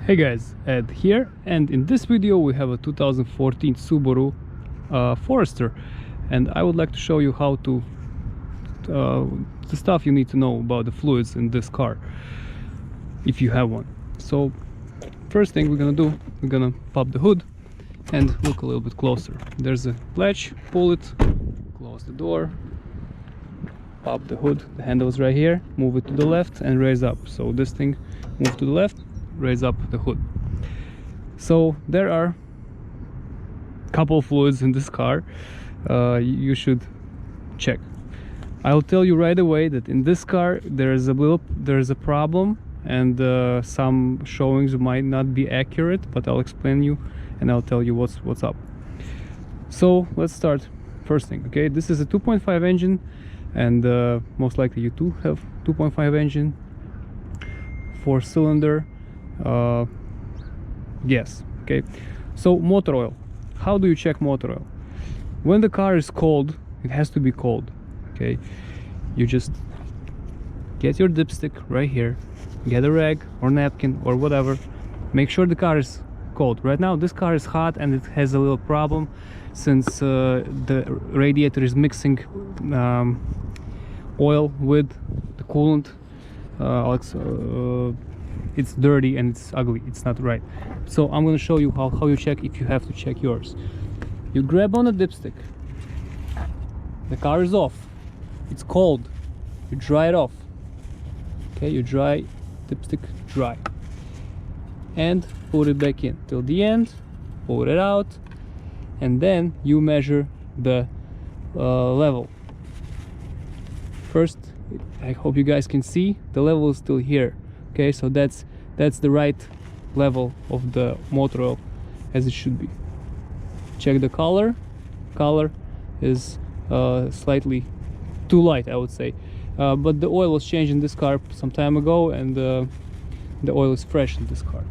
Hey guys, Ed here, and in this video we have a 2014 Subaru Forester, and I would like to show you how to the stuff you need to know about the fluids in this car if you have one. So first thing we're gonna do, we're gonna pop the hood and look a little bit closer. There's a latch, pull it, close the door, pop the hood, the handle is right here, move it to the left and raise up. So this thing move to the left, raise up the hood. So there are a couple of fluids in this car you should check. I'll tell you right away that in this car there's a problem, and some showings might not be accurate, but I'll explain you and I'll tell you what's up. So let's start. First thing, okay, this is a 2.5 engine, and most likely you too have 2.5 engine, 4-cylinder gas. Okay, so motor oil. How do you check motor oil? When the car is cold, it has to be cold. Okay, you just get your dipstick right here, get a rag or napkin or whatever, make sure the car is cold. Right now this car is hot and it has a little problem since the radiator is mixing oil with the coolant. It's dirty and it's ugly, it's not right. So I'm going to show you how you check if you have to check yours. You grab on a dipstick, the car is off, it's cold, you dry it off. Okay, you dry dipstick dry and put it back in till the end, pull it out, and then you measure the level. First, I hope you guys can see the level is still here. Okay, so that's the right level of the motor oil as it should be. Check the color. Color is slightly too light, I would say, but the oil was changed in this car some time ago, and the oil is fresh in this car.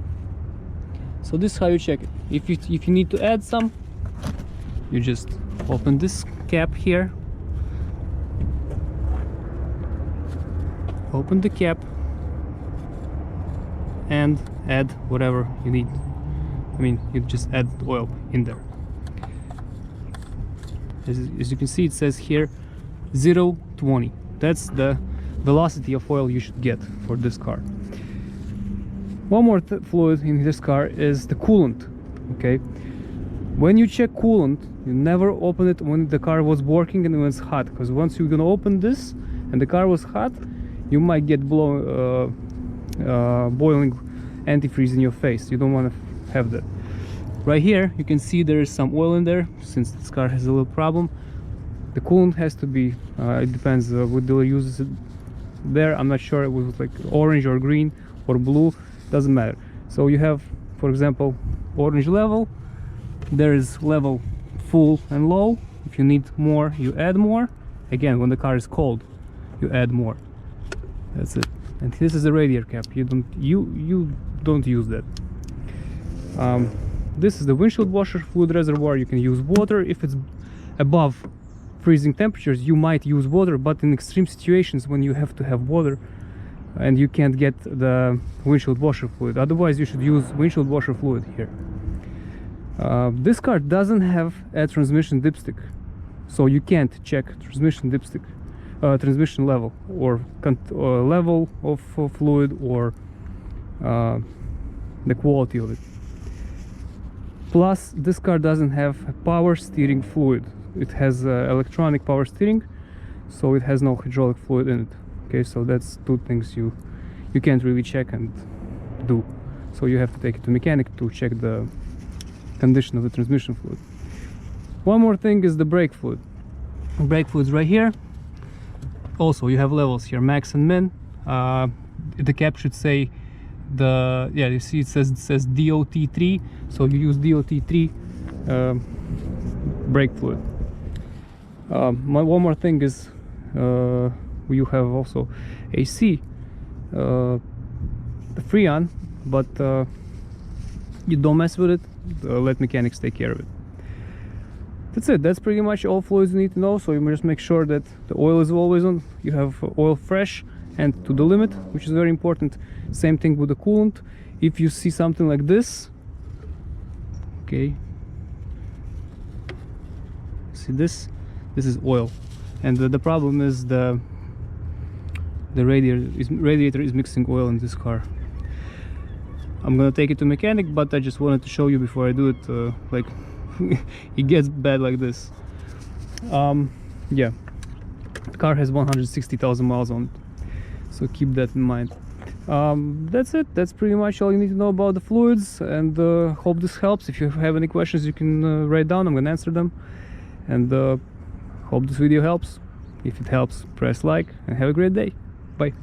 So this is how you check it. If you need to add some, you just open this cap here, open the cap and add whatever you need. I mean, you just add oil in there. As you can see, it says here 0-20. That's the velocity of oil you should get for this car. One more fluid in this car is the coolant. Okay, when you check coolant, you never open it when the car was working and when it's hot, because once you're gonna open this and the car was hot, you might get boiling antifreeze in your face. You don't want to have that. Right here you can see there is some oil in there. Since this car has a little problem, the coolant has to be it depends what dealer uses it there. I'm not sure, it was like orange or green or blue, doesn't matter. So you have, for example, orange level, there is level full and low. If you need more, you add more. Again, when the car is cold, you add more. That's it. And this is a radiator cap. You don't use that. This is the windshield washer fluid reservoir. You can use water if it's above freezing temperatures. You might use water, but in extreme situations when you have to have water and you can't get the windshield washer fluid, otherwise you should use windshield washer fluid here. This car doesn't have a transmission dipstick, so you can't check transmission dipstick. Transmission level or level of fluid or the quality of it. Plus, this car doesn't have power steering fluid. It has electronic power steering, so it has no hydraulic fluid in it. Okay, so that's two things you can't really check and do. So you have to take it to mechanic to check the condition of the transmission fluid. One more thing is the brake fluid. Brake fluid's right here. Also, you have levels here, max and min. The cap should say you see it says DOT3, so you use DOT3 brake fluid. One more thing is you have also AC, the Freon, but you don't mess with it. Let mechanics take care of it. That's it. That's pretty much all fluids you need to know. So you just make sure that the oil is always on, you have oil fresh, and to the limit, which is very important. Same thing with the coolant. If you see something like this, okay, see this is oil, and the problem is the radiator is mixing oil in this car. I'm gonna take it to mechanic, but I just wanted to show you before I do it, like it gets bad like this. Yeah, the car has 160,000 miles on it, so keep that in mind. That's it. That's pretty much all you need to know about the fluids, and hope this helps. If you have any questions, you can write down. I'm gonna answer them, and hope this video helps. If it helps, press like, and have a great day. Bye.